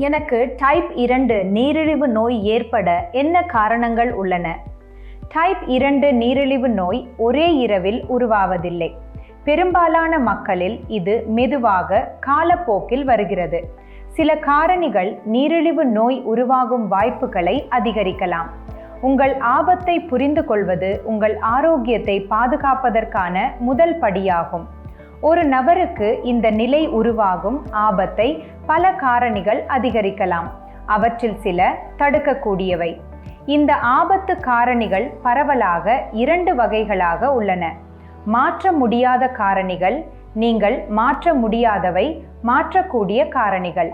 எனக்கு டைப் 2 நீரிழிவு நோய் ஏற்பட என்ன காரணங்கள் உள்ளன? டைப் 2 நீரிழிவு நோய் ஒரே இரவில் உருவாவதில்லை. பெரும்பாலான மக்களில் இது மெதுவாக காலப்போக்கில் வருகிறது. சில காரணிகள் நீரிழிவு நோய் உருவாகும் வாய்ப்புகளை அதிகரிக்கலாம். உங்கள் ஆபத்தை புரிந்து கொள்வது உங்கள் ஆரோக்கியத்தை பாதுகாப்பதற்கான முதல் படியாகும். ஒரு நபருக்கு இந்த நிலை உருவாகும் ஆபத்தை பல காரணிகள் அதிகரிக்கலாம். அவற்றில் சில தடுக்கக்கூடியவை. இந்த ஆபத்து காரணிகள் பரவலாக 2 வகைகளாக உள்ளன. மாற்ற முடியாத காரணிகள், நீங்கள் மாற்ற முடியாதவை, மாற்றக்கூடிய காரணிகள்.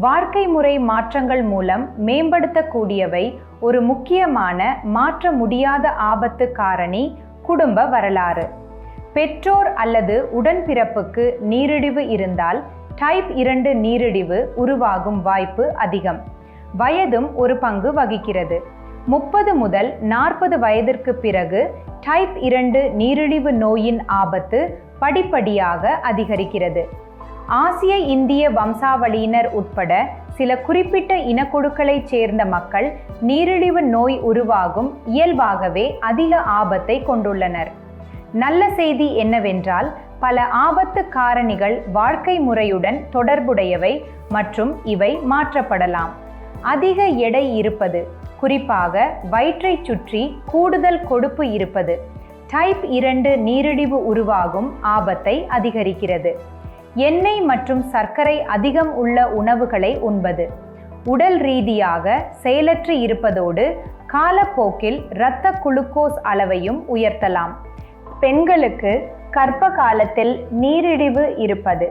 வாழ்க்கை முறை மாற்றங்கள் மூலம் மேம்படுத்தக்கூடியவை. ஒரு முக்கியமான மாற்ற முடியாத ஆபத்து காரணி குடும்ப வரலாறு. பெற்றோர் அல்லது உடன்பிறப்புக்கு நீரிழிவு இருந்தால் டைப் 2 நீரிழிவு உருவாகும் வாய்ப்பு அதிகம். வயதும் ஒரு பங்கு வகிக்கிறது. 30 முதல் 40 வயதிற்கு பிறகு டைப் 2 நீரிழிவு நோயின் ஆபத்து படிப்படியாக அதிகரிக்கிறது. ஆசிய இந்திய வம்சாவளியினர் உட்பட சில குறிப்பிட்ட இனக்குழுக்களைச் சேர்ந்த மக்கள் நீரிழிவு நோய் உருவாகும் இயல்பாகவே அதிக ஆபத்தை கொண்டுள்ளனர். நல்ல செய்தி என்னவென்றால், பல ஆபத்து காரணிகள் வாழ்க்கை முறையுடன் தொடர்புடையவை மற்றும் இவை மாற்றப்படலாம். அதிக எடை இருப்பது, குறிப்பாக வயிற்றைச் சுற்றி கூடுதல் கொழுப்பு இருப்பது, டைப் 2 நீரிழிவு உருவாகும் ஆபத்தை அதிகரிக்கிறது. எண்ணெய் மற்றும் சர்க்கரை அதிகம் உள்ள உணவுகளை உண்பது, உடல் ரீதியாக செயலற்று இருப்பதோடு காலப்போக்கில் இரத்த குளுக்கோஸ் அளவையும் உயர்த்தலாம். பெண்களுக்கு கர்ப்ப காலத்தில் நீரிழிவு இருப்பது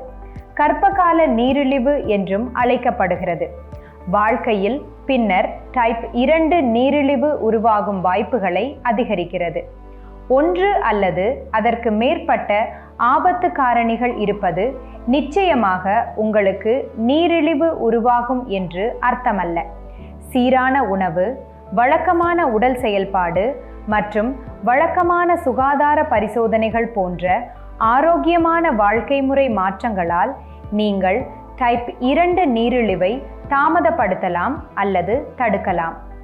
கர்ப்பகால நீரிழிவு என்றும் அழைக்கப்படுகிறது. வாழ்க்கையில் பின்னர் டைப் 2 நீரிழிவு உருவாகும் வாய்ப்புகளை அதிகரிக்கிறது. 1 அல்லது அதற்கு மேற்பட்ட ஆபத்து காரணிகள் இருப்பது நிச்சயமாக உங்களுக்கு நீரிழிவு உருவாகும் என்று அர்த்தமல்ல. சீரான உணவு, வழக்கமான உடல் செயல்பாடு மற்றும் வழக்கமான சுகாதார பரிசோதனைகள் போன்ற ஆரோக்கியமான வாழ்க்கை முறை மாற்றங்களால் நீங்கள் டைப் 2 நீரிழிவை தாமதப்படுத்தலாம் அல்லது தடுக்கலாம்.